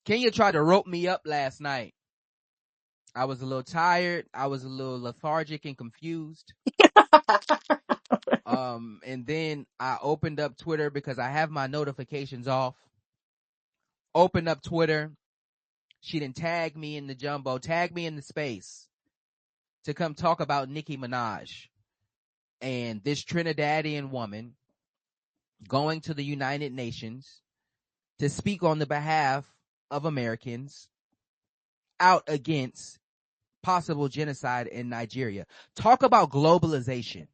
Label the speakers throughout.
Speaker 1: Kenya tried to rope me up last night. I was a little tired. I was a little lethargic and confused. And then I opened up Twitter because I have my notifications off. Opened up Twitter. She didn't tag me in the jumbo, tag me in the space to come talk about Nicki Minaj and this Trinidadian woman going to the United Nations to speak on the behalf of Americans out against possible genocide in Nigeria. Talk about globalization.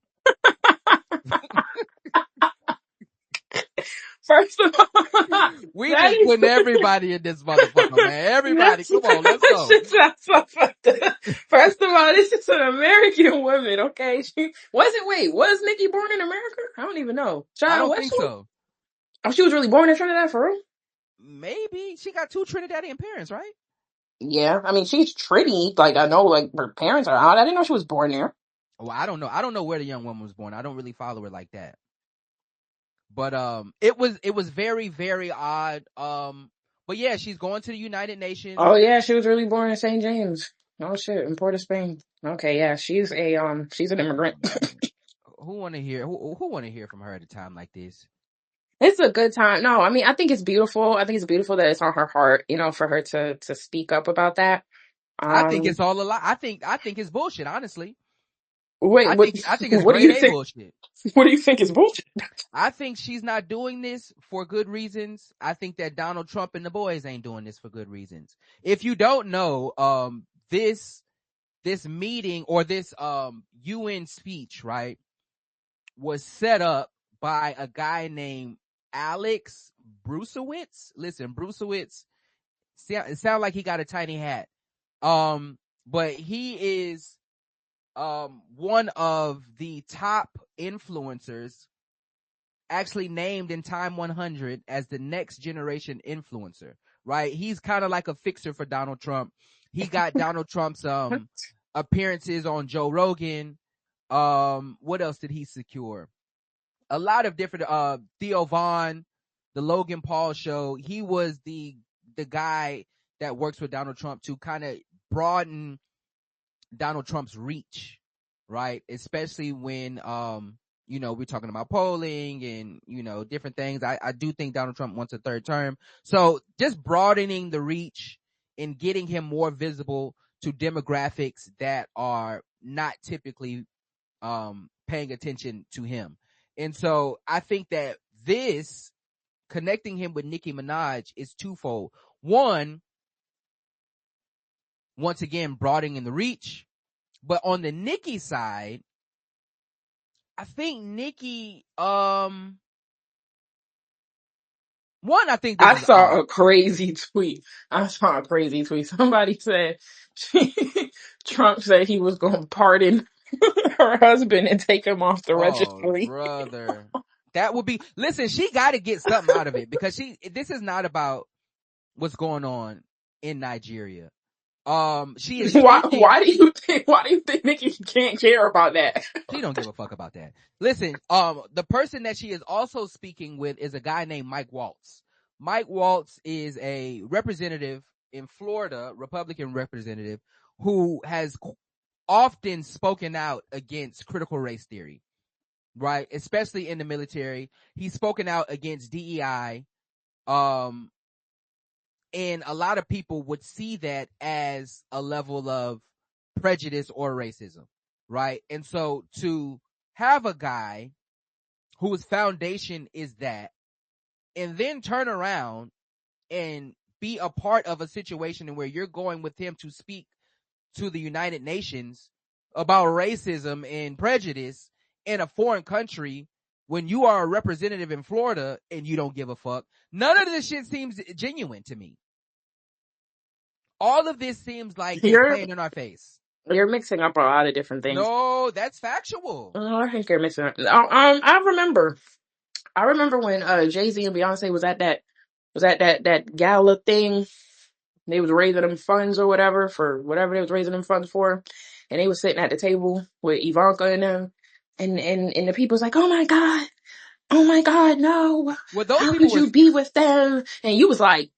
Speaker 2: First of all,
Speaker 1: we just putting everybody in this motherfucker, man. Everybody, come on, let's go.
Speaker 2: First of all, this is an American woman, okay? Was Nicki born in America? I don't even know.
Speaker 1: I don't think so.
Speaker 2: Oh, she was really born in Trinidad for real?
Speaker 1: Maybe. She got 2 Trinidadian parents, right?
Speaker 2: Yeah, I mean, she's Trini. Like, I know, like, her parents are out. I didn't know she was born there.
Speaker 1: Well, I don't know. I don't know where the young woman was born. I don't really follow her like that. But it was very, very odd. But yeah, she's going to the United Nations.
Speaker 2: Oh yeah, she was really born in St. James. Oh shit, in Port of Spain. Okay, yeah, she's an immigrant.
Speaker 1: Who want to hear from her at a time like this?
Speaker 2: It's a good time. No, I mean, I think it's beautiful. I think it's beautiful that it's on her heart, for her to speak up about that.
Speaker 1: I think it's all a lie. I think it's bullshit, honestly.
Speaker 2: Wait,
Speaker 1: I think it's grade A bullshit.
Speaker 2: What do you think is bullshit?
Speaker 1: I think she's not doing this for good reasons. I think that Donald Trump and the boys ain't doing this for good reasons. If you don't know, this meeting or this UN speech, right, was set up by a guy named Alex Brucewitz. Listen, Brucewitz, it sounds like he got a tiny hat. But he is one of the top influencers, actually named in Time 100 as the next generation influencer, right? He's kind of like a fixer for Donald Trump. He got Donald Trump's appearances on Joe Rogan. What else did he secure? A lot of different Theo Vaughn, the Logan Paul show. He was the guy that works with Donald Trump to kind of broaden Donald Trump's reach, right? Especially when we're talking about polling and different things. I do think Donald Trump wants a third term. So just broadening the reach and getting him more visible to demographics that are not typically paying attention to him. And so I think that this connecting him with Nicki Minaj is twofold. One, once again, broadening the reach. But on the Nicki side, I think Nicki, I think
Speaker 2: I saw a crazy tweet. Somebody said Trump said he was going to pardon her husband and take him off the registry.
Speaker 1: Brother. That would be, listen, she got to get something out of it because this is not about what's going on in Nigeria. She is
Speaker 2: why do you think Nicki can't care about that?
Speaker 1: She don't give a fuck about that. Listen, the person that she is also speaking with is a guy named Mike Waltz. Mike Waltz is a representative in Florida, Republican representative, who has often spoken out against critical race theory, right? Especially in the military. He's spoken out against DEI. And a lot of people would see that as a level of prejudice or racism, right? And so to have a guy whose foundation is that, and then turn around and be a part of a situation where you're going with him to speak to the United Nations about racism and prejudice in a foreign country when you are a representative in Florida and you don't give a fuck. None of this shit seems genuine to me. All of this seems like it's playing in our face.
Speaker 2: You're mixing up a lot of different things.
Speaker 1: No, that's factual.
Speaker 2: Oh, I think you're mixing up. I remember when Jay-Z and Beyonce was at that gala thing. They was raising them funds or whatever for whatever they was raising them funds for, and they was sitting at the table with Ivanka and them, and the people's like, oh my god, no,
Speaker 1: well, those
Speaker 2: how
Speaker 1: people
Speaker 2: could you be with them? And you was like,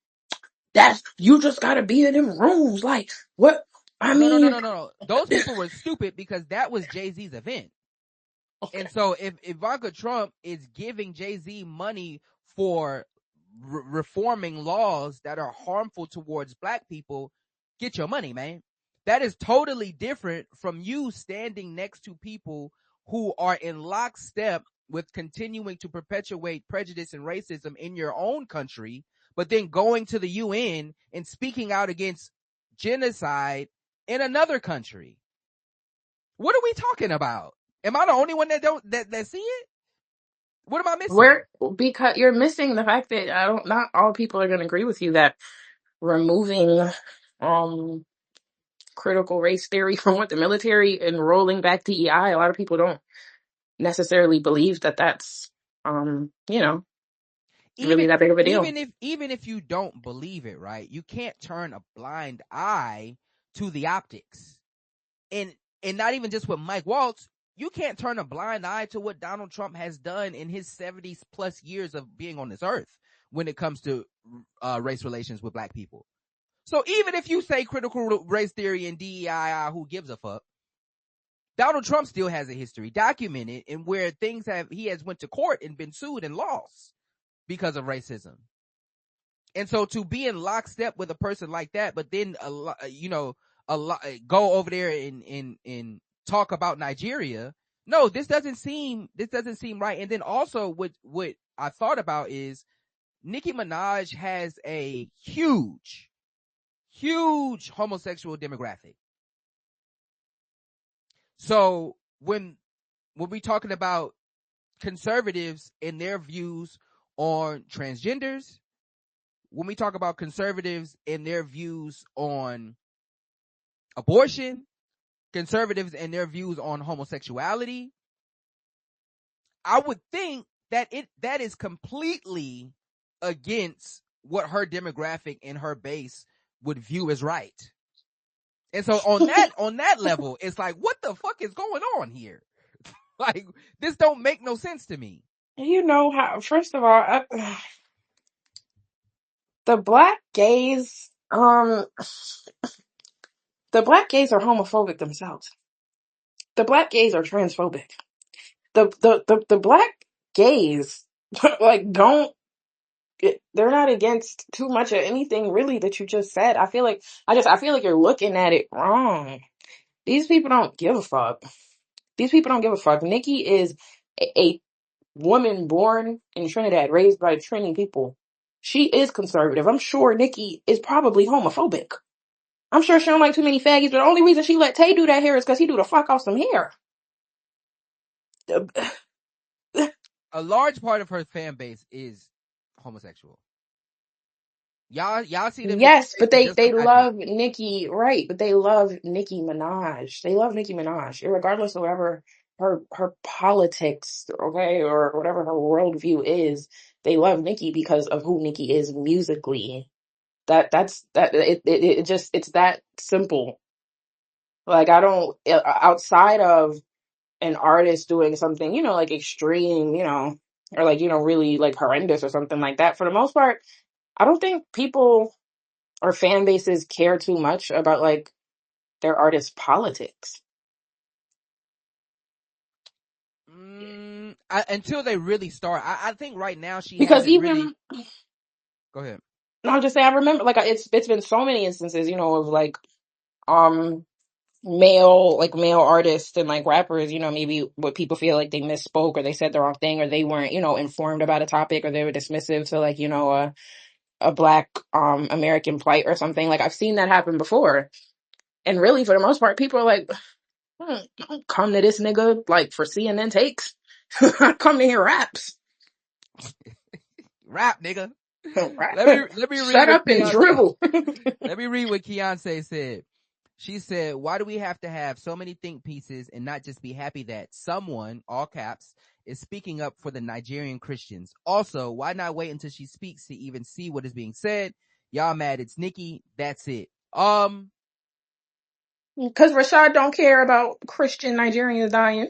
Speaker 2: You just gotta be in them rooms. Like, what? I mean,
Speaker 1: No. Those people were stupid because that was Jay-Z's event.
Speaker 2: okay.
Speaker 1: And so if Ivanka Trump is giving Jay-Z money for reforming laws that are harmful towards black people, get your money, man. That is totally different from you standing next to people who are in lockstep with continuing to perpetuate prejudice and racism in your own country, but then going to the UN and speaking out against genocide in another country. What are we talking about? Am I the only one that see it? What am I missing?
Speaker 2: Because you're missing the fact that not all people are gonna agree with you that removing critical race theory from what the military and rolling back DEI, a lot of people don't necessarily believe that that's really that big of a deal.
Speaker 1: Even if you don't believe it, right? You can't turn a blind eye to the optics. And not even just with Mike Waltz, you can't turn a blind eye to what Donald Trump has done in his 70 plus years of being on this earth when it comes to race relations with black people. So even if you say critical race theory and DEI, who gives a fuck? Donald Trump still has a history documented in where he has went to court and been sued and lost because of racism. And so to be in lockstep with a person like that, but then go over there and talk about Nigeria. No, this doesn't seem right. And then also what I thought about is Nicki Minaj has a huge homosexual demographic. So when we're talking about conservatives and their views on transgenders, when we talk about conservatives and their views on abortion, conservatives and their views on homosexuality, I would think that that is completely against what her demographic and her base would view as right. And so on that level, it's like, what the fuck is going on here? Like, this don't make no sense to me.
Speaker 2: You know how? First of all, the black gays, the black gays are homophobic themselves. The black gays are transphobic. The black gays, like, they're not against too much of anything really that you just said. I feel like you're looking at it wrong. These people don't give a fuck. Nicki is a woman born in Trinidad, raised by Trini people. She is conservative. I'm sure Nicki is probably homophobic. I'm sure she don't like too many faggots, but the only reason she let Tay do that hair is because he do the fuck off some hair.
Speaker 1: A large part of her fan base is homosexual. Y'all see them.
Speaker 2: Yes, but they love Nicki, right? But they love Nicki Minaj. They love Nicki Minaj, regardless of whatever her politics, okay, or whatever her worldview is. They love Nicki because of who Nicki is musically. It's that simple. Like, I don't, outside of an artist doing something, like extreme, or like, really like horrendous or something like that. For the most part, I don't think people or fan bases care too much about like their artist politics.
Speaker 1: Until they really start. I think right now
Speaker 2: Because
Speaker 1: hasn't really. Go ahead.
Speaker 2: No, I'm just saying, I remember like it's been so many instances, of like male artists and like rappers, maybe what people feel like they misspoke or they said the wrong thing or they weren't, informed about a topic or they were dismissive to like, a black American plight or something. Like, I've seen that happen before. And really, for the most part, people are like, don't come to this nigga like for CNN takes. I come to hear raps.
Speaker 1: Rap, nigga.
Speaker 2: Rap.
Speaker 1: Let me read.
Speaker 2: Shut up and dribble.
Speaker 1: Let me read what Keontae said. She said, why do we have to have so many think pieces and not just be happy that someone, all caps, is speaking up for the Nigerian Christians? Also, why not wait until she speaks to even see what is being said? Y'all mad it's Nicki. That's it.
Speaker 2: Because Rashad don't care about Christian Nigerians dying.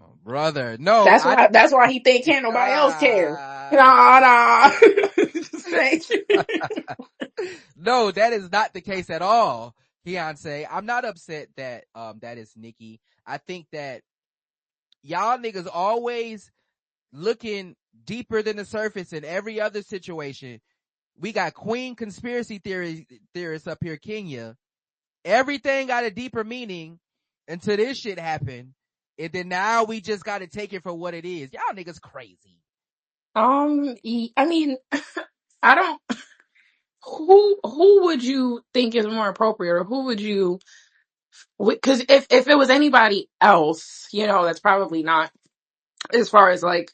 Speaker 1: Oh, brother, no.
Speaker 2: That's why he think can't nobody else care. Nah.
Speaker 1: No, that is not the case at all, Beyonce. I'm not upset that that is Nicki. I think that y'all niggas always looking deeper than the surface in every other situation. We got Queen conspiracy theorists up here, Kenya. Everything got a deeper meaning until this shit happened. And then now we just got to take it for what it is. Y'all niggas crazy.
Speaker 2: I mean, I don't. Who would you think is more appropriate, or who would you? Because if it was anybody else, that's probably not as far as like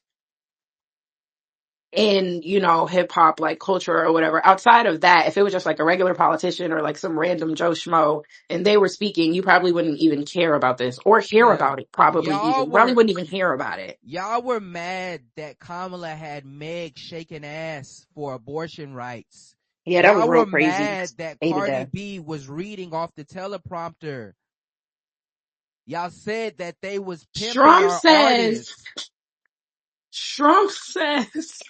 Speaker 2: in hip hop like culture or whatever. Outside of that, if it was just like a regular politician or like some random Joe Schmo and they were speaking, you probably wouldn't even care about this or hear
Speaker 1: Yeah.
Speaker 2: about it. Probably
Speaker 1: Y'all
Speaker 2: even probably
Speaker 1: were
Speaker 2: wouldn't even hear about it.
Speaker 1: y'all were mad that Kamala had Meg shaking ass for abortion rights.
Speaker 2: Yeah, that was
Speaker 1: Y'all
Speaker 2: real
Speaker 1: were
Speaker 2: crazy.
Speaker 1: mad that
Speaker 2: Hated
Speaker 1: Cardi
Speaker 2: that.
Speaker 1: B was reading off the teleprompter. Y'all said that they was pimping
Speaker 2: Trump
Speaker 1: our
Speaker 2: says.
Speaker 1: artists.
Speaker 2: Trump says.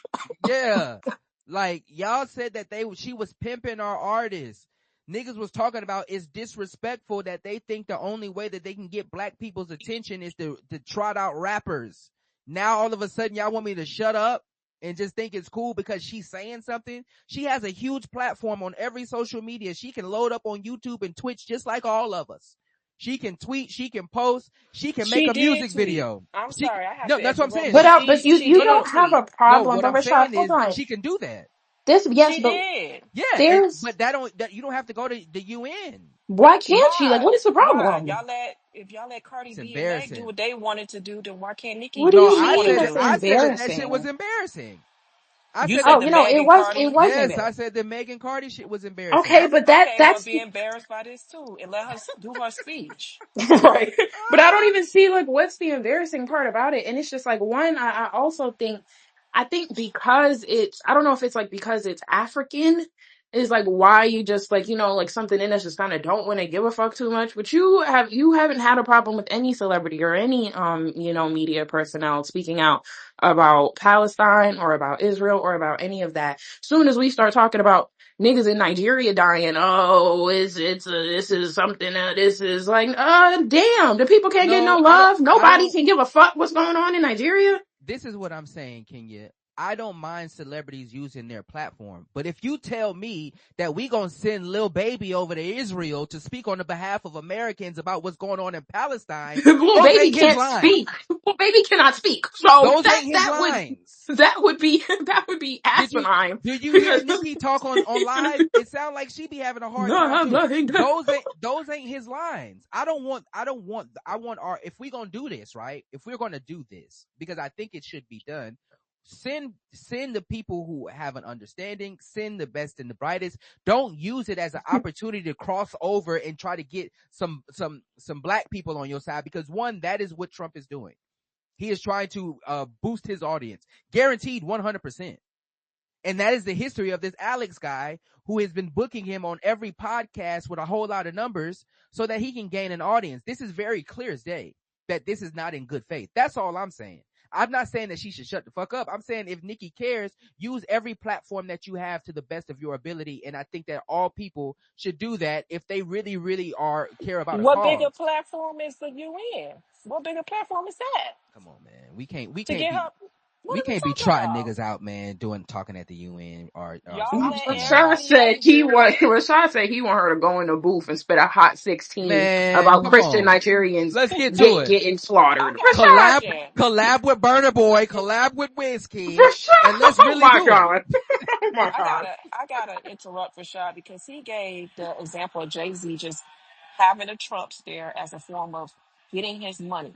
Speaker 1: Yeah. Like y'all said that she was pimping our artists. Niggas was talking about it's disrespectful that they think the only way that they can get black people's attention is to trot out rappers. Now all of a sudden y'all want me to shut up and just think it's cool because she's saying something? She has a huge platform on every social media. She can load up on YouTube and Twitch just like all of us. She can tweet, she can post, she can make
Speaker 3: She
Speaker 1: a
Speaker 3: did
Speaker 1: music
Speaker 3: tweet.
Speaker 1: video.
Speaker 3: I'm sorry, I have
Speaker 1: No,
Speaker 3: to
Speaker 1: that's what I'm
Speaker 3: interrupt,
Speaker 1: saying.
Speaker 3: but
Speaker 2: But
Speaker 3: she
Speaker 2: you
Speaker 3: did
Speaker 2: don't have
Speaker 3: tweet.
Speaker 2: a
Speaker 1: No,
Speaker 2: problem.
Speaker 1: what
Speaker 2: But
Speaker 1: I'm
Speaker 2: Rashad,
Speaker 1: saying
Speaker 2: hold
Speaker 1: is
Speaker 2: on.
Speaker 1: she can do that.
Speaker 2: Yes,
Speaker 3: She
Speaker 2: but
Speaker 3: did.
Speaker 1: Yeah,
Speaker 2: there's
Speaker 1: but that you don't have to go to the UN.
Speaker 2: why can't she? Like,
Speaker 3: Why?
Speaker 2: what is the
Speaker 3: Why?
Speaker 2: problem?
Speaker 3: If y'all let Cardi
Speaker 1: It's
Speaker 3: B and Meg do
Speaker 1: embarrassing.
Speaker 3: what they wanted to do, then why can't Nicki
Speaker 2: What do
Speaker 3: do
Speaker 1: No,
Speaker 3: what
Speaker 2: you
Speaker 3: she want
Speaker 2: mean
Speaker 3: to
Speaker 2: that's
Speaker 3: do?
Speaker 1: I said that shit was
Speaker 2: embarrassing?
Speaker 1: embarrassing. I
Speaker 3: You
Speaker 1: said
Speaker 3: said
Speaker 2: Oh,
Speaker 1: that.
Speaker 3: the Meg
Speaker 2: it
Speaker 3: and
Speaker 2: was it
Speaker 3: Cardi.
Speaker 2: was
Speaker 1: Yes,
Speaker 2: embarrassing.
Speaker 1: I said the Megan Cardi shit was embarrassing.
Speaker 2: Okay, but
Speaker 3: Okay, well,
Speaker 2: that's
Speaker 3: be embarrassed by this too, and let her do her speech.
Speaker 2: right. But I don't even see like what's the embarrassing part about it. And it's just like one, I also think because it's I don't know if it's like because it's African is like why you just like, like something in us just kinda don't want to give a fuck too much. But you haven't had a problem with any celebrity or any media personnel speaking out about Palestine or about Israel or about any of that. Soon as we start talking about niggas in Nigeria dying. Oh, this is something. This is like, damn. The people can't get no
Speaker 1: No,
Speaker 2: love.
Speaker 1: I
Speaker 2: Nobody
Speaker 1: don't.
Speaker 2: can give a fuck what's going on in Nigeria.
Speaker 1: This is what I'm saying, Kenya. I don't mind celebrities using their platform, but if you tell me that we gonna send Lil Baby over to Israel to speak on the behalf of Americans about what's going on in Palestine,
Speaker 2: Little
Speaker 1: those
Speaker 2: baby
Speaker 1: ain't his
Speaker 2: can't
Speaker 1: lines.
Speaker 2: speak. Little baby cannot speak. So
Speaker 1: Those ain't his lines.
Speaker 2: that would be that would be
Speaker 1: Did you
Speaker 2: asinine.
Speaker 1: did you hear Nikki talk on live? It sounds like she be having a hard time
Speaker 2: No,
Speaker 1: too.
Speaker 2: nothing.
Speaker 1: Those ain't his lines. I want our if we gonna do this, right? If we're gonna do this, because I think it should be done, send the people who have an understanding, send the best and the brightest. Don't use it as an opportunity to cross over and try to get some black people on your side, because one, that is what Trump is doing. He is trying to boost his audience. Guaranteed 100%. And that is the history of this Alex guy who has been booking him on every podcast with a whole lot of numbers so that he can gain an audience. This is very clear as day that this is not in good faith. That's all I'm saying. I'm not saying that she should shut the fuck up. I'm saying if Nikki cares, use every platform that you have to the best of your ability. And I think that all people should do that if they really, really care about a
Speaker 3: What bigger
Speaker 1: cause.
Speaker 3: platform is the UN? What bigger platform is that
Speaker 1: Come on, man. We
Speaker 3: to
Speaker 1: can't
Speaker 3: get
Speaker 1: be
Speaker 3: her? What are we talking
Speaker 1: trotting
Speaker 3: about?
Speaker 1: niggas out, man, talking at the UN or
Speaker 3: Y'all
Speaker 1: speeches
Speaker 3: let
Speaker 1: from them.
Speaker 3: everybody else do it.
Speaker 2: Rashad said he want her to go in the booth and spit a hot 16
Speaker 1: Man,
Speaker 2: about
Speaker 1: come
Speaker 2: Christian
Speaker 1: on.
Speaker 2: Nigerians
Speaker 1: Let's get to it.
Speaker 2: getting slaughtered.
Speaker 3: I got a
Speaker 2: Rashad,
Speaker 3: question.
Speaker 1: Collab with Burner Boy, collab with Wiz Kid, and
Speaker 2: Rashad,
Speaker 1: let's
Speaker 2: oh
Speaker 1: really
Speaker 2: my
Speaker 1: do it.
Speaker 2: god, oh my god.
Speaker 3: I gotta interrupt Rashad because he gave the example of Jay-Z just having a Trump stare as a form of getting his money.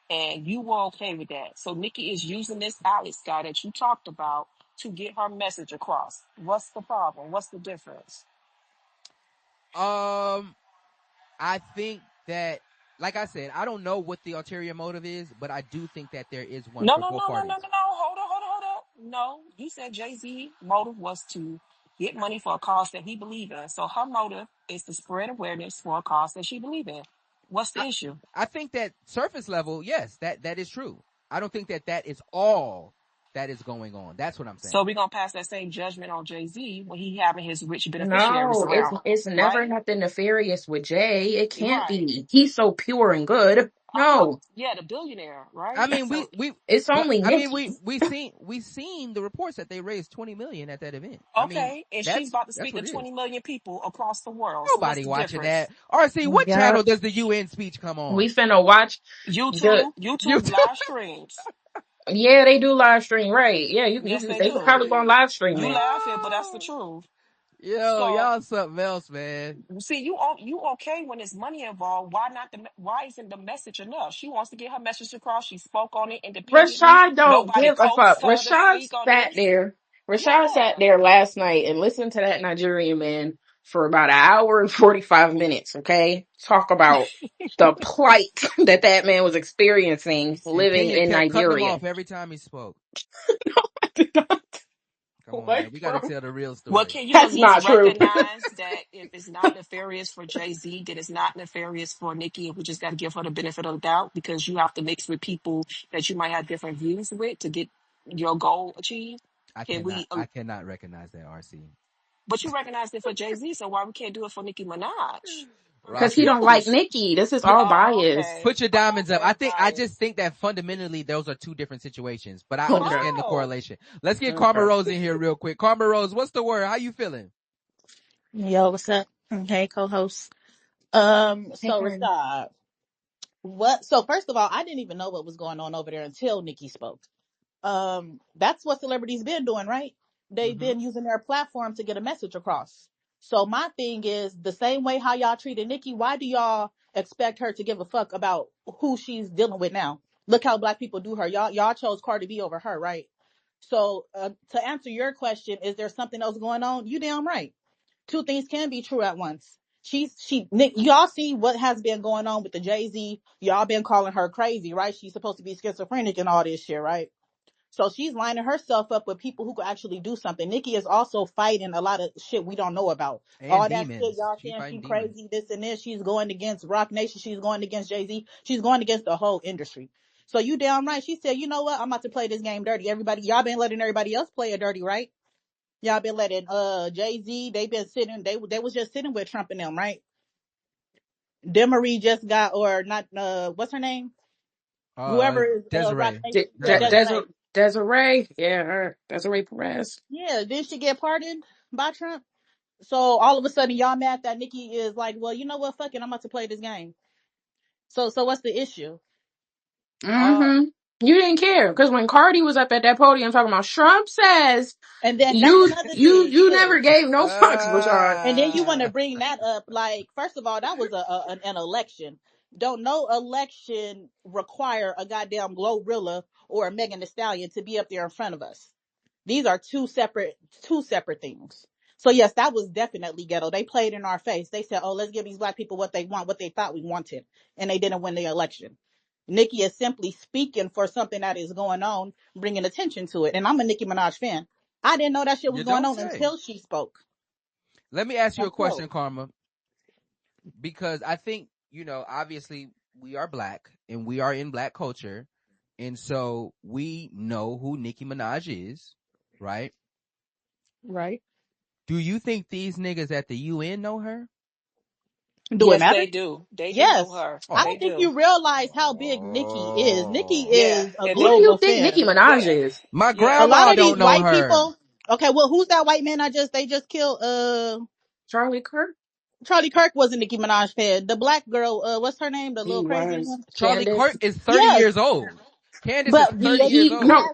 Speaker 3: And you were okay with that. So Nikki is using this Alex guy that you talked about to get her message across. What's the problem? What's the difference?
Speaker 1: Um, I think that, like I said, I don't know what the ulterior motive is, but I do think that there is one
Speaker 3: No,
Speaker 1: for
Speaker 3: no,
Speaker 1: both
Speaker 3: no, no, no, no,
Speaker 1: parties.
Speaker 3: no. Hold on. No, you said Jay-Z motive was to get money for a cause that he believed in. So her motive is to spread awareness for a cause that she believed in. What's the
Speaker 1: I,
Speaker 3: issue?
Speaker 1: I think that surface level, yes, that is true. I don't think that is all. that is going on. That's what I'm saying.
Speaker 3: So we're gonna pass that same judgment on Jay-Z when he having his rich beneficiaries
Speaker 2: No,
Speaker 3: around,
Speaker 2: it's never
Speaker 3: right?
Speaker 2: nothing nefarious with Jay. It can't
Speaker 3: Right.
Speaker 2: be. He's so pure and good.
Speaker 3: Well,
Speaker 2: No,
Speaker 3: yeah, the billionaire,
Speaker 1: I
Speaker 3: right?
Speaker 1: mean,
Speaker 3: So,
Speaker 2: it's
Speaker 1: but
Speaker 2: only
Speaker 1: I mean,
Speaker 2: Nicki.
Speaker 1: we seen the reports that they raised 20 million at that event. I mean,
Speaker 3: okay, and she's
Speaker 1: that's
Speaker 3: about to speak to
Speaker 1: what it is.
Speaker 3: 20 million people across the world. So what's
Speaker 1: Nobody
Speaker 3: the
Speaker 1: watching
Speaker 3: difference?
Speaker 1: that. RC, what
Speaker 2: Yeah,
Speaker 1: channel does the UN speech come on?
Speaker 2: we finna watch the.
Speaker 1: You
Speaker 3: YouTube live streams.
Speaker 2: Yeah, they do live stream, right? Yeah,
Speaker 3: Yes, they
Speaker 2: they
Speaker 3: do.
Speaker 2: probably gonna live stream
Speaker 3: You
Speaker 2: it.
Speaker 3: laughing, but that's the truth.
Speaker 1: Yo,
Speaker 3: So,
Speaker 1: y'all something else, man.
Speaker 3: see, you okay when there's money involved? Why isn't the message enough? She wants to get her message across. She spoke on it independently.
Speaker 2: Rashad don't
Speaker 3: Nobody
Speaker 2: give a fuck.
Speaker 3: coaxed her to
Speaker 2: Rashad
Speaker 3: speak on
Speaker 2: sat
Speaker 3: this.
Speaker 2: there. Rashad sat
Speaker 3: Yeah.
Speaker 2: there last night and listened to that Nigerian man for about an hour and 45 minutes. Okay, talk about the plight that man was experiencing
Speaker 1: And
Speaker 2: living
Speaker 1: Kenya
Speaker 2: in
Speaker 1: kept cutting him
Speaker 2: Nigeria.
Speaker 1: off every time he spoke.
Speaker 2: I did not.
Speaker 1: Come on,
Speaker 2: What,
Speaker 1: man. We got to
Speaker 2: bro?
Speaker 1: tell the real
Speaker 3: Well,
Speaker 1: story.
Speaker 3: can you at
Speaker 2: That's
Speaker 3: least
Speaker 2: not true.
Speaker 3: recognize that if it's not nefarious for Jay-Z, that it's not nefarious for Nicki, and we just got to give her the benefit of the doubt because you have to mix with people that you might have different views with to get your goal achieved? Can we,
Speaker 1: I cannot recognize that, RC.
Speaker 3: but you recognize it for Jay-Z, so why we can't do it for Nicki Minaj? I'm
Speaker 2: Because he
Speaker 1: Roxy,
Speaker 2: don't like
Speaker 3: confused.
Speaker 2: Nicki. This is all
Speaker 3: Oh,
Speaker 2: bias.
Speaker 3: okay.
Speaker 1: put your
Speaker 3: Oh,
Speaker 1: diamonds up.
Speaker 3: okay.
Speaker 1: I
Speaker 3: Bias.
Speaker 1: just think that fundamentally those are two different situations, but I
Speaker 2: Okay.
Speaker 1: understand the
Speaker 3: Oh,
Speaker 1: correlation. Let's get Karma
Speaker 2: Okay.
Speaker 1: Rose in here real quick. Karma Rose, what's the word? How you feeling?
Speaker 4: Yo, what's up? Hey, co-host.
Speaker 2: Hey,
Speaker 4: So
Speaker 2: Karen.
Speaker 4: Rashad, what? So first of all, I didn't even know what was going on over there until Nikki spoke. That's what celebrities been doing, right? They've
Speaker 1: Mm-hmm.
Speaker 4: been using their platform to get a message across. So my thing is the same way how y'all treated Nikki. Why do y'all expect her to give a fuck about who she's dealing with now? Look how black people do her. Y'all chose Cardi B over her, right? So to answer your question, is there something else going on? You damn right. Two things can be true at once. Nick, y'all see what has been going on with the Jay-Z. Y'all been calling her crazy, right? She's supposed to be schizophrenic and all this shit, right? So she's lining herself up with people who could actually do something. Nikki is also fighting a lot of shit we don't know about.
Speaker 1: And
Speaker 4: All that shit
Speaker 1: demons.
Speaker 4: y'all
Speaker 1: She
Speaker 4: saying
Speaker 1: fighting
Speaker 4: she
Speaker 1: demons.
Speaker 4: crazy, this and this. She's going against Rock Nation. She's going against Jay-Z. She's going against the whole industry. So you damn right. She said, you know what? I'm about to play this game dirty. Everybody, y'all been letting everybody else play it dirty, right? Y'all been letting Jay-Z, they been sitting, they was just sitting with Trump and them, right? Demarie just got, or not, what's her name? Whoever is Rock
Speaker 1: Desiree.
Speaker 4: Nation, yeah,
Speaker 1: Desiree.
Speaker 4: Desiree.
Speaker 2: Desiree. Yeah, her. Desiree Perez.
Speaker 4: Yeah, did she get pardoned by Trump? So all of a sudden y'all mad that Nikki is like, well, you know what, fuck it, I'm about to play this game. So what's the issue?
Speaker 1: Uh,
Speaker 2: Mm-hmm. You didn't care because when Cardi was up at that podium talking about Trump says
Speaker 4: And then that's
Speaker 2: you
Speaker 4: another
Speaker 2: you
Speaker 4: thing
Speaker 2: you never
Speaker 4: too.
Speaker 2: gave no fucks, Rashard.
Speaker 4: And then you want to bring that up, like, first of all, that was an election. Don't no election require a goddamn Glorilla or a Megan Thee Stallion to be up there in front of us. These are two separate things. So yes, that was definitely ghetto. They played in our face. They said, "Oh, let's give these black people what they want, what they thought we wanted," and they didn't win the election. Nikki is simply speaking for something that is going on, bringing attention to it. And I'm a Nicki Minaj fan. I didn't know that shit was
Speaker 1: you
Speaker 4: going
Speaker 1: don't
Speaker 4: on
Speaker 1: say.
Speaker 4: until she spoke.
Speaker 1: Let me ask you a question,
Speaker 4: Until.
Speaker 1: Karma, because I think, obviously we are black and we are in black culture. And so we know who Nicki Minaj is, right?
Speaker 4: Right.
Speaker 1: Do you think these niggas at the UN know her?
Speaker 4: Do it
Speaker 3: Yes,
Speaker 4: matter?
Speaker 3: they do. They do know
Speaker 4: Yes.
Speaker 3: her.
Speaker 4: I
Speaker 3: They
Speaker 4: don't think
Speaker 1: Oh.
Speaker 3: do.
Speaker 4: you realize how big Nikki is. Nikki
Speaker 3: Yeah,
Speaker 4: is a
Speaker 3: and
Speaker 2: Who do
Speaker 3: they,
Speaker 2: you
Speaker 4: global
Speaker 2: think Nicki
Speaker 4: fan.
Speaker 2: Minaj
Speaker 3: yeah,
Speaker 2: is?
Speaker 1: My
Speaker 3: yeah.
Speaker 4: A lot
Speaker 1: grandma
Speaker 4: of these
Speaker 1: don't know
Speaker 4: white
Speaker 1: her.
Speaker 4: people. Okay, well, who's that white man they just killed?
Speaker 2: Charlie Kirk?
Speaker 4: Charlie Kirk was a Nicki Minaj fan. The black girl, what's her name? The
Speaker 2: He
Speaker 4: little crazy
Speaker 2: was.
Speaker 4: one.
Speaker 1: Charlie
Speaker 2: Candace?
Speaker 1: Kirk is 30
Speaker 4: Yes,
Speaker 1: years old. Candace is
Speaker 4: but
Speaker 1: 30 years old.
Speaker 2: No.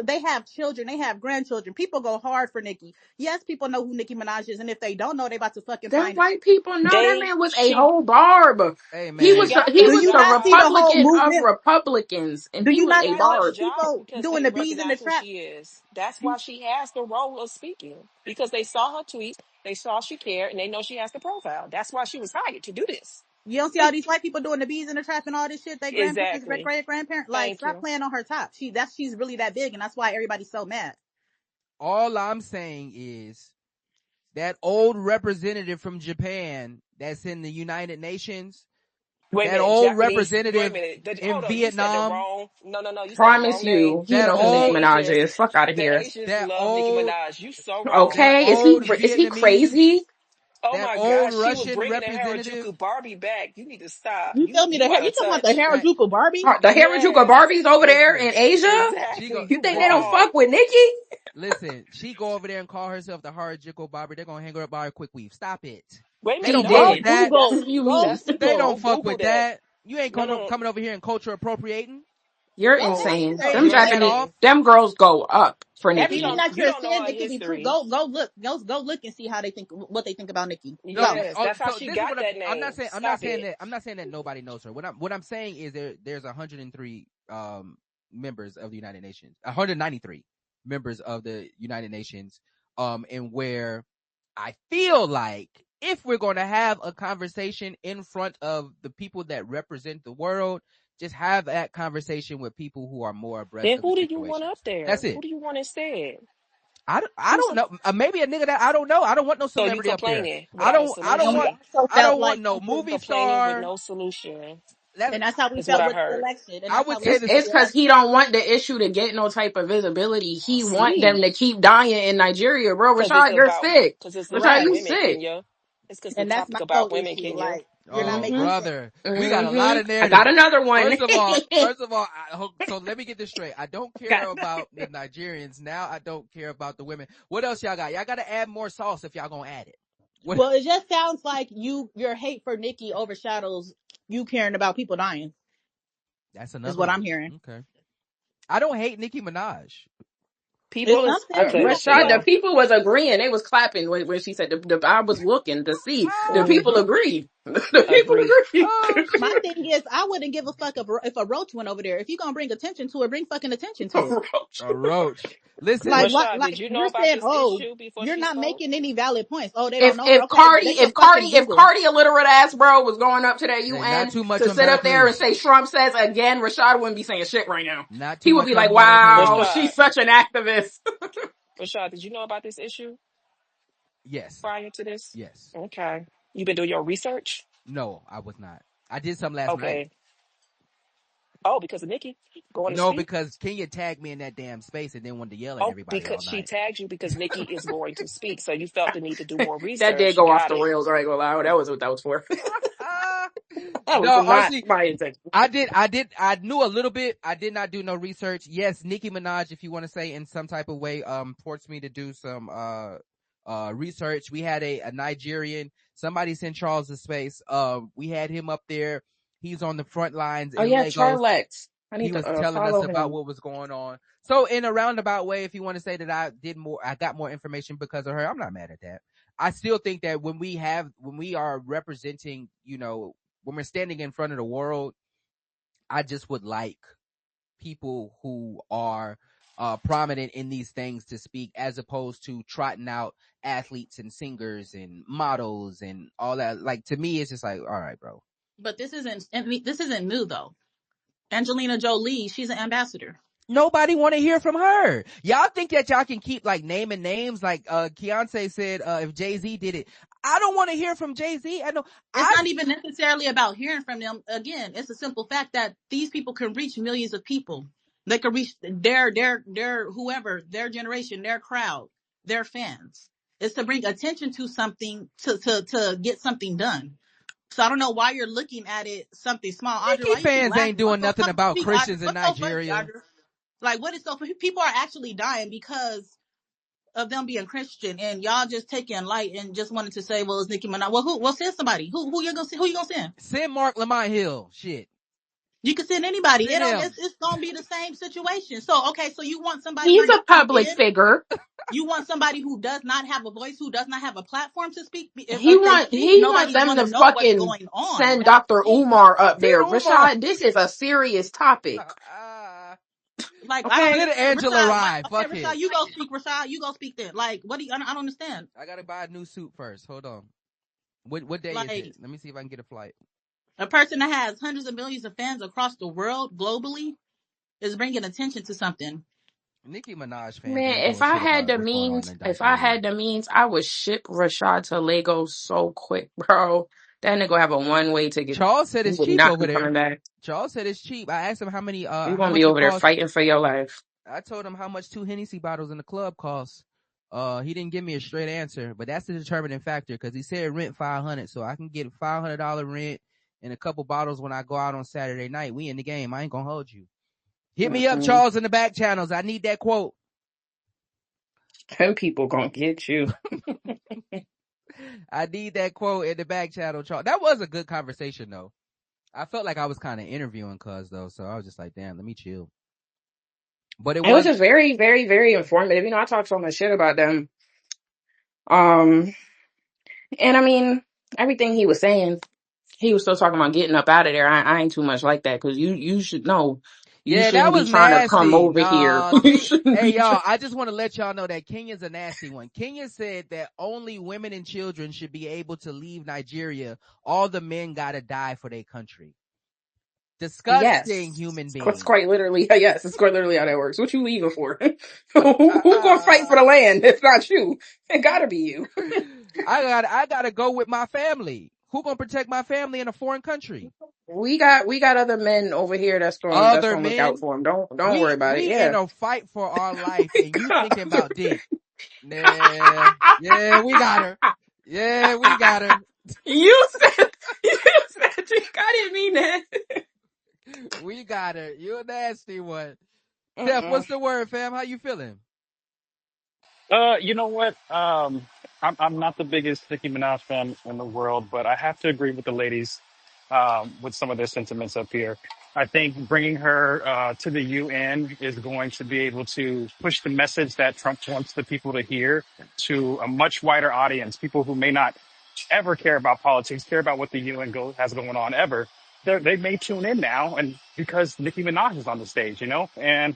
Speaker 4: they have children. They have grandchildren. People go hard for Nicki. Yes, people know who Nicki Minaj is, and if they don't know, they about to fucking
Speaker 2: That
Speaker 4: find out.
Speaker 2: white people know that
Speaker 3: They
Speaker 2: man was a
Speaker 3: she
Speaker 2: whole barb.
Speaker 1: Hey
Speaker 2: He
Speaker 3: she
Speaker 2: was
Speaker 1: man,
Speaker 2: the
Speaker 3: got
Speaker 2: he
Speaker 3: that
Speaker 4: Do
Speaker 2: was
Speaker 4: you
Speaker 2: the
Speaker 4: not see
Speaker 3: job.
Speaker 4: the whole
Speaker 2: Republican of
Speaker 4: movement?
Speaker 2: Republicans, and
Speaker 4: Do
Speaker 2: he
Speaker 4: you
Speaker 2: was
Speaker 4: not
Speaker 2: a
Speaker 3: She
Speaker 4: see
Speaker 3: got
Speaker 4: all
Speaker 3: this
Speaker 2: barb.
Speaker 4: these
Speaker 3: job
Speaker 4: people
Speaker 3: because
Speaker 4: doing
Speaker 3: they
Speaker 4: the bees in the
Speaker 3: recognize who
Speaker 4: trap?
Speaker 3: she is. That's why she has the role of speaking because they saw her tweets, they saw she cared, and they know she has the profile. That's why she was hired to do this.
Speaker 4: You don't see all these white people doing the bees in the trap and all this shit. Their grandparents,
Speaker 3: Exactly.
Speaker 4: great grandparents. Like,
Speaker 3: Thank
Speaker 4: stop
Speaker 3: you.
Speaker 4: playing on her top. She's really that big, and that's why everybody's so mad.
Speaker 1: all I'm saying is that old representative from Japan that's in the United Nations,
Speaker 3: Wait a
Speaker 1: that
Speaker 3: minute,
Speaker 1: old
Speaker 3: Japanese. Wait a
Speaker 1: representative
Speaker 3: minute.
Speaker 1: in
Speaker 3: Hold on. You said the
Speaker 1: Vietnam,
Speaker 3: wrong. No. You said the
Speaker 2: Promise
Speaker 3: wrong name.
Speaker 2: you, he
Speaker 1: that
Speaker 2: know who
Speaker 3: The
Speaker 2: Nicki
Speaker 1: old,
Speaker 2: Minaj
Speaker 3: Asians.
Speaker 2: is. Fuck out of
Speaker 3: The
Speaker 2: here.
Speaker 3: Asians
Speaker 1: that
Speaker 3: love Nicki
Speaker 1: old,
Speaker 3: Minaj. You so wrong.
Speaker 1: that
Speaker 2: Okay,
Speaker 1: old
Speaker 2: is he
Speaker 1: Vietnamese,
Speaker 2: crazy?
Speaker 3: Oh
Speaker 1: that
Speaker 3: my
Speaker 1: old
Speaker 3: gosh, she was
Speaker 1: Russian
Speaker 3: bringing the
Speaker 1: representative.
Speaker 3: Harajuku Barbie back. You need to stop.
Speaker 4: You feel me?
Speaker 3: You out
Speaker 4: You
Speaker 3: of
Speaker 4: talking about the
Speaker 3: touch.
Speaker 1: That
Speaker 4: Harajuku Barbie?
Speaker 2: The Harajuka
Speaker 3: Yes,
Speaker 2: Barbies over there
Speaker 1: listen,
Speaker 2: in Asia?
Speaker 1: she go
Speaker 3: exactly. You
Speaker 2: You think they don't
Speaker 1: listen.
Speaker 3: wrong.
Speaker 2: fuck with Nicki?
Speaker 1: Listen, she go over there and call herself the Harajuku Barbie. They're gonna hang her up by her quick weave. Stop it.
Speaker 3: Wait a
Speaker 1: They
Speaker 3: minute.
Speaker 2: She
Speaker 1: don't
Speaker 3: No,
Speaker 1: fuck
Speaker 4: Go
Speaker 1: with
Speaker 2: did.
Speaker 1: that.
Speaker 4: Google.
Speaker 2: What do you
Speaker 4: Go
Speaker 2: mean?
Speaker 3: that's
Speaker 1: They
Speaker 4: Google.
Speaker 1: don't
Speaker 3: go
Speaker 1: fuck
Speaker 3: Google
Speaker 1: with
Speaker 3: that.
Speaker 1: that. You ain't
Speaker 3: No.
Speaker 1: coming over here and culture appropriating.
Speaker 2: You're
Speaker 4: Go watch
Speaker 2: insane.
Speaker 4: the
Speaker 1: Hey,
Speaker 2: Them
Speaker 4: video.
Speaker 1: hand that
Speaker 2: Japanese,
Speaker 1: off.
Speaker 2: them girls go up for
Speaker 3: You
Speaker 4: Everything
Speaker 2: Nicki.
Speaker 3: don't
Speaker 4: that
Speaker 3: you
Speaker 4: you're
Speaker 3: don't know
Speaker 4: saying,
Speaker 3: our
Speaker 4: it could be true.
Speaker 3: history.
Speaker 4: Go look and see how they think, what they think about Nikki.
Speaker 1: No,
Speaker 4: Go.
Speaker 3: Yes,
Speaker 1: oh,
Speaker 3: that's how
Speaker 1: so
Speaker 3: she
Speaker 1: this is
Speaker 3: got
Speaker 1: what
Speaker 3: that
Speaker 1: I'm
Speaker 3: name.
Speaker 1: not saying. I'm not
Speaker 3: Stop
Speaker 1: saying
Speaker 3: it.
Speaker 1: that. I'm not saying that nobody knows her. What I'm saying is there's 103 members of the United Nations, 193 members of the United Nations, and where I feel like if we're going to have a conversation in front of the people that represent the world, just have that conversation with people who are more abreast
Speaker 3: Then
Speaker 1: of the
Speaker 3: who do you want
Speaker 1: situation.
Speaker 3: up
Speaker 1: That's
Speaker 3: there?
Speaker 1: it.
Speaker 3: Who do you want instead?
Speaker 1: I
Speaker 3: Who's
Speaker 1: don't know. Maybe a nigga that I don't know. I don't want no
Speaker 3: so you
Speaker 1: celebrity up there.
Speaker 3: complaining without a
Speaker 1: I don't
Speaker 4: And we
Speaker 1: want
Speaker 3: solution?
Speaker 4: also
Speaker 1: I
Speaker 4: felt
Speaker 1: don't
Speaker 4: like
Speaker 1: want no movie
Speaker 3: Complaining with
Speaker 1: star.
Speaker 3: no solution
Speaker 1: That
Speaker 4: and that's how we
Speaker 3: is what
Speaker 4: felt
Speaker 3: I
Speaker 4: with the
Speaker 3: heard.
Speaker 4: election. And
Speaker 1: I
Speaker 4: that's
Speaker 1: would
Speaker 4: how we
Speaker 1: say
Speaker 4: felt
Speaker 1: this.
Speaker 4: with
Speaker 2: It's
Speaker 4: the
Speaker 2: because he
Speaker 4: election.
Speaker 2: don't want the issue to get no type of visibility. He want
Speaker 3: See,
Speaker 2: them to keep dying in Nigeria, bro. Rashad, you're sick.
Speaker 3: because it's
Speaker 2: Rashad,
Speaker 3: about
Speaker 4: Right.
Speaker 2: you
Speaker 3: women,
Speaker 2: sick.
Speaker 3: Kenya. It's because the
Speaker 4: And that's my
Speaker 3: topic
Speaker 4: whole
Speaker 3: about women,
Speaker 4: issue.
Speaker 3: Kenya.
Speaker 4: Like, you're not
Speaker 1: Oh,
Speaker 4: making
Speaker 2: Mm-hmm.
Speaker 4: sense.
Speaker 1: brother, we got a lot
Speaker 2: Mm-hmm.
Speaker 1: of
Speaker 2: I got
Speaker 1: narratives.
Speaker 2: another one.
Speaker 1: First of all, so let me get this straight. I don't care about the Nigerians. Now I don't care about the women. What else y'all got? Y'all got to add more sauce if y'all gonna add it. What?
Speaker 4: Well, it just sounds like your hate for Nikki overshadows you caring about people dying,
Speaker 1: That's
Speaker 4: is
Speaker 1: another
Speaker 4: what
Speaker 1: one.
Speaker 4: I'm hearing.
Speaker 1: Okay. I don't hate Nicki Minaj.
Speaker 4: It's
Speaker 3: People is
Speaker 4: something.
Speaker 3: I couldn't
Speaker 4: What?
Speaker 2: Rashad,
Speaker 3: say.
Speaker 2: the
Speaker 4: What?
Speaker 2: people was agreeing. They was clapping when she said I was looking to see. The people
Speaker 3: Mm-hmm.
Speaker 2: agreed. The people
Speaker 3: Agree.
Speaker 1: Oh
Speaker 2: agreed.
Speaker 4: My
Speaker 1: shit.
Speaker 4: thing is, I wouldn't give a fuck if a roach went over there. If you gonna bring attention to it, bring fucking attention to it.
Speaker 2: Roach.
Speaker 1: A roach. Listen,
Speaker 4: Like what?
Speaker 3: Rashad, did
Speaker 4: Like
Speaker 3: you know
Speaker 4: you're
Speaker 3: about
Speaker 4: saying,
Speaker 3: this
Speaker 4: oh,
Speaker 3: issue before
Speaker 4: you're
Speaker 3: she
Speaker 4: not
Speaker 3: spoke?
Speaker 4: making any valid points. Oh, they don't
Speaker 2: if
Speaker 4: know her.
Speaker 2: if
Speaker 4: Okay,
Speaker 2: Cardi
Speaker 4: they
Speaker 2: if
Speaker 4: can fucking
Speaker 2: Cardi if
Speaker 4: Google.
Speaker 2: Cardi illiterate ass bro was going up to that
Speaker 1: hey, not
Speaker 2: UN
Speaker 1: too much
Speaker 2: to
Speaker 1: on
Speaker 2: sit
Speaker 1: Bella,
Speaker 2: up there and
Speaker 1: please.
Speaker 2: say Trump says again, Rashad wouldn't be saying shit right now.
Speaker 1: Not too
Speaker 2: He would
Speaker 1: much
Speaker 2: be like,
Speaker 1: on Bella,
Speaker 2: "Wow,
Speaker 1: please.
Speaker 3: Rashad,
Speaker 2: she's such an activist."
Speaker 3: Rashad, did you know about this issue
Speaker 1: Yes.
Speaker 3: prior to this?
Speaker 1: Yes.
Speaker 3: Okay. You've been doing your research?
Speaker 1: No, I was not. I did some last night.
Speaker 3: Okay. Oh, because of Nikki going to
Speaker 1: No,
Speaker 3: speak?
Speaker 1: because Kenya tagged me in that damn space and then wanted to yell at
Speaker 3: Oh,
Speaker 1: everybody all
Speaker 3: because she
Speaker 1: night.
Speaker 3: tagged you because Nikki is going to speak. So you felt the need to do more
Speaker 2: That did
Speaker 3: research.
Speaker 2: go off
Speaker 3: Got
Speaker 2: the
Speaker 3: it.
Speaker 2: rails. I ain't gonna lie. That was what that was for. That was
Speaker 1: No,
Speaker 2: not
Speaker 1: honestly,
Speaker 2: my intention.
Speaker 1: I knew a little bit. I did not do no research. Yes, Nicki Minaj, if you want to say in some type of way, forced me to do some, research. We had a Nigerian, somebody sent Charles to space. We had him up there. He's on the front lines
Speaker 2: Oh
Speaker 1: in
Speaker 2: yeah,
Speaker 1: Lagos.
Speaker 2: Charlex. I
Speaker 1: He
Speaker 2: need
Speaker 1: was
Speaker 2: to
Speaker 1: telling us
Speaker 2: follow
Speaker 1: about
Speaker 2: him.
Speaker 1: what was going on. So in a roundabout way, if you want to say that I got more information because of her, I'm not mad at that. I still think that when we are representing, when we're standing in front of the world, I just would like people who are prominent in these things to speak, as opposed to trotting out athletes and singers and models and all that. Like, to me, it's just like, all right, bro.
Speaker 4: But this isn't new though. Angelina Jolie, she's an ambassador.
Speaker 1: Nobody want to hear from her. Y'all think that y'all can keep like naming names like Keontae said if Jay-Z did it. I don't want to hear from Jay-Z. I know
Speaker 4: It's not even necessarily about hearing from them. Again, it's a simple fact that these people can reach millions of people. They can reach their whoever, their generation, their crowd, their fans. It's to bring attention to something to get something done. So I don't know why you're looking at it something small. Audrey,
Speaker 1: Nicki
Speaker 4: why you keep
Speaker 1: fans ain't
Speaker 4: laughing?
Speaker 1: doing
Speaker 4: What's so
Speaker 1: nothing
Speaker 4: come
Speaker 1: about
Speaker 4: speak, Audrey?
Speaker 1: Christians in
Speaker 4: What's so funny,
Speaker 1: Nigeria.
Speaker 4: Audrey? Like what is so funny? People are actually dying because of them being Christian, and y'all just taking light and just wanted to say, well, it's Nicki Minaj. Well, who? Well, send somebody. Who you gonna send? Who you gonna send?
Speaker 1: Send Mark Lamont Hill. Shit.
Speaker 4: You can send anybody. It
Speaker 1: Send
Speaker 4: don't.
Speaker 1: him.
Speaker 4: It's gonna be the same situation. So okay, so you want somebody
Speaker 2: He's
Speaker 4: who
Speaker 2: a
Speaker 4: doesn't
Speaker 2: public
Speaker 4: bend?
Speaker 2: figure.
Speaker 4: You want somebody who does not have a voice, who does not have a platform to speak?
Speaker 2: He
Speaker 4: If they
Speaker 2: want
Speaker 4: speak,
Speaker 2: he wants
Speaker 4: nobody's
Speaker 2: them
Speaker 4: gonna
Speaker 2: to
Speaker 4: know what's
Speaker 2: fucking
Speaker 4: going on.
Speaker 2: send
Speaker 4: That's
Speaker 2: Dr.
Speaker 4: the thing.
Speaker 2: Umar up
Speaker 1: Send
Speaker 2: there.
Speaker 1: Umar.
Speaker 2: Rashad, this is a serious topic.
Speaker 4: Like I don't
Speaker 2: Okay?
Speaker 1: Send
Speaker 4: understand.
Speaker 1: Angela
Speaker 4: Rashad,
Speaker 1: Rye.
Speaker 4: okay,
Speaker 1: Fuck
Speaker 4: Rashad,
Speaker 1: it.
Speaker 4: you go speak. Rashad, you go speak then. Like, what do you? I don't understand.
Speaker 1: I gotta buy a new suit first. Hold on. What day is
Speaker 4: Like
Speaker 1: it? Let me see if I can get a flight.
Speaker 4: a person that has hundreds of millions of fans across the world, globally, is bringing attention to something.
Speaker 1: Nicki Minaj fans
Speaker 2: Man,
Speaker 1: ain't doing shit about what's going on in
Speaker 2: if I
Speaker 1: Nigeria.
Speaker 2: had the means, I would ship Rashad to Lagos so quick, bro. That nigga have a one-way ticket.
Speaker 1: Charles said
Speaker 2: He
Speaker 1: it's
Speaker 2: would
Speaker 1: cheap
Speaker 2: not
Speaker 1: over
Speaker 2: be coming
Speaker 1: there.
Speaker 2: back.
Speaker 1: Charles said it's cheap. I asked him how
Speaker 2: You
Speaker 1: how
Speaker 2: gonna be
Speaker 1: much it
Speaker 2: over there
Speaker 1: costs.
Speaker 2: fighting for your life.
Speaker 1: I told him how much 2 Hennessy bottles in the club costs. He didn't give me a straight answer, but that's the determining factor because he said rent $500, so I can get $500 rent and a couple bottles when I go out on Saturday night. We in the game. I ain't gonna hold you. Hit me up, Charles, in the back channels. I need that quote.
Speaker 2: Them people gonna get you.
Speaker 1: I need that quote in the back channel, Charles. That was a good conversation though. I felt like I was kind of interviewing Cuz though, so I was just like, damn, let me chill. But
Speaker 2: It was just very, very, very informative. You know, I talked so much shit about them. And I mean, everything he was saying, he was still talking about getting up out of there. I ain't too much like that because you should know. You
Speaker 1: yeah, that
Speaker 2: shouldn't be
Speaker 1: was
Speaker 2: trying to come
Speaker 1: nasty.
Speaker 2: over here.
Speaker 1: Nah,
Speaker 2: You shouldn't
Speaker 1: hey
Speaker 2: be
Speaker 1: y'all, I just want to let y'all know that Kenya's a nasty one. Kenya said that only women and children should be able to leave Nigeria. All the men gotta die for their country. Disgusting
Speaker 2: Yes.
Speaker 1: human
Speaker 2: It's
Speaker 1: being.
Speaker 2: quite literally, yes, it's quite literally how that works. What you leaving for? Who's gonna fight for the land if not you? It gotta be you.
Speaker 1: I gotta go with my family. Who gonna protect my family in a foreign country?
Speaker 2: We got other men over here that's gonna
Speaker 1: Other
Speaker 2: look out
Speaker 1: men?
Speaker 2: for him. Don't worry about it.
Speaker 1: We in
Speaker 2: Yeah.
Speaker 1: a fight for our life
Speaker 2: We
Speaker 1: and you
Speaker 2: got
Speaker 1: thinking about dick. Nah. Yeah, we got her. Yeah, we got her.
Speaker 2: you said dick. I didn't mean that.
Speaker 1: We got her. You a nasty one. Steph, what's the word, fam? How you feeling?
Speaker 5: You know what? I'm not the biggest Nicki Minaj fan in the world, but I have to agree with the ladies with some of their sentiments up here. I think bringing her to the UN is going to be able to push the message that Trump wants the people to hear to a much wider audience, people who may not ever care about politics, care about what the UN has going on ever. They may tune in now, and because Nicki Minaj is on the stage, and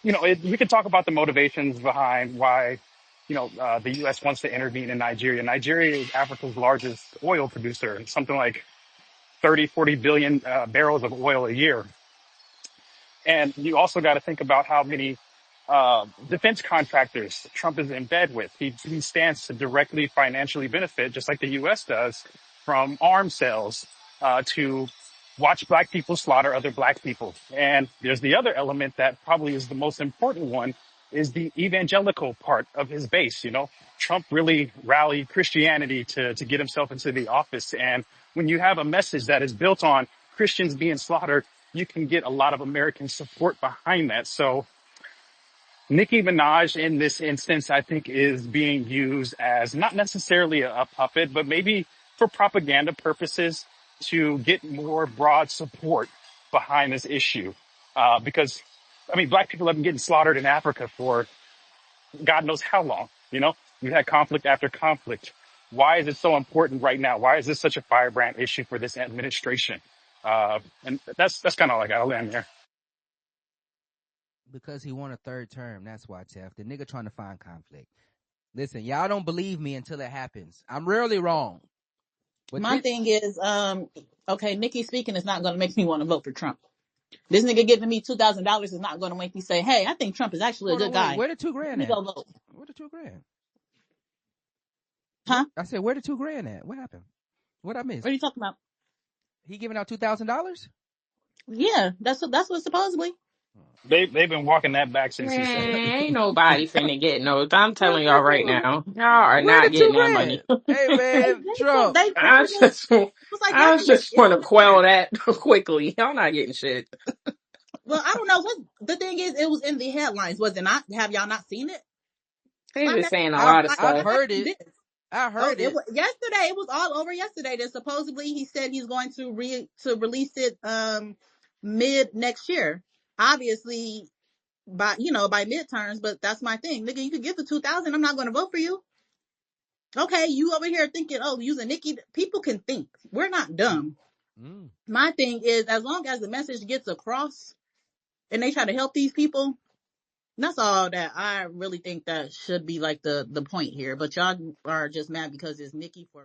Speaker 5: we could talk about the motivations behind why, the U.S. wants to intervene in Nigeria. Nigeria is Africa's largest oil producer, something like 30, 40 billion barrels of oil a year. And you also got to think about how many defense contractors Trump is in bed with. He stands to directly financially benefit, just like the U.S. does, from arms sales to watch black people slaughter other black people. And there's the other element that probably is the most important one, is the evangelical part of his base. Trump really rallied Christianity to get himself into the office. And when you have a message that is built on Christians being slaughtered, you can get a lot of American support behind that. So Nicki Minaj in this instance, I think, is being used as not necessarily a puppet, but maybe for propaganda purposes to get more broad support behind this issue. Because, I mean, black people have been getting slaughtered in Africa for God knows how long. We've had conflict after conflict. Why is it so important right now? Why is this such a firebrand issue for this administration? And that's kind of like I'll land there.
Speaker 1: Because he won a third term. That's why, Tef. The nigga trying to find conflict. Listen, y'all don't believe me until it happens. I'm rarely wrong. But
Speaker 4: my thing is, okay, Nikki speaking is not going to make me want to vote for Trump. This nigga giving me $2,000 is not going to make me say, hey, I think Trump is actually a good guy.
Speaker 1: Where the $2,000
Speaker 4: Let me
Speaker 1: at?
Speaker 4: go vote.
Speaker 1: Where the $2,000?
Speaker 4: Huh?
Speaker 1: I said, where the $2,000 at? What happened? What I missed?
Speaker 4: What are you talking about?
Speaker 1: He giving out $2,000?
Speaker 4: Yeah, that's what supposedly.
Speaker 5: They've been walking that back since he said it.
Speaker 2: Ain't nobody finna get no. I'm telling y'all right now, y'all are
Speaker 1: Where
Speaker 2: not
Speaker 1: the
Speaker 2: getting that
Speaker 1: $2,000?
Speaker 2: money.
Speaker 1: Hey man, Trump.
Speaker 2: I just
Speaker 4: It was like
Speaker 2: I
Speaker 4: yesterday.
Speaker 2: just want to quell that quickly. Y'all not getting shit.
Speaker 4: Well, I don't know what the thing is. It was in the headlines, was it not? Have y'all not seen it?
Speaker 2: They're just saying a lot of
Speaker 1: I've
Speaker 2: stuff.
Speaker 1: heard it. I heard it.
Speaker 4: Yesterday. It was all over yesterday. That supposedly he said he's going to release it mid next year. Obviously by midterms, but that's my thing. Nigga, you could give the 2,000. I'm not going to vote for you. Okay, you over here thinking, oh, using Nikki. People can think. We're not dumb. My thing is, as long as the message gets across and they try to help these people, that's all that I really think that should be like the point here. But y'all are just mad because it's Nikki for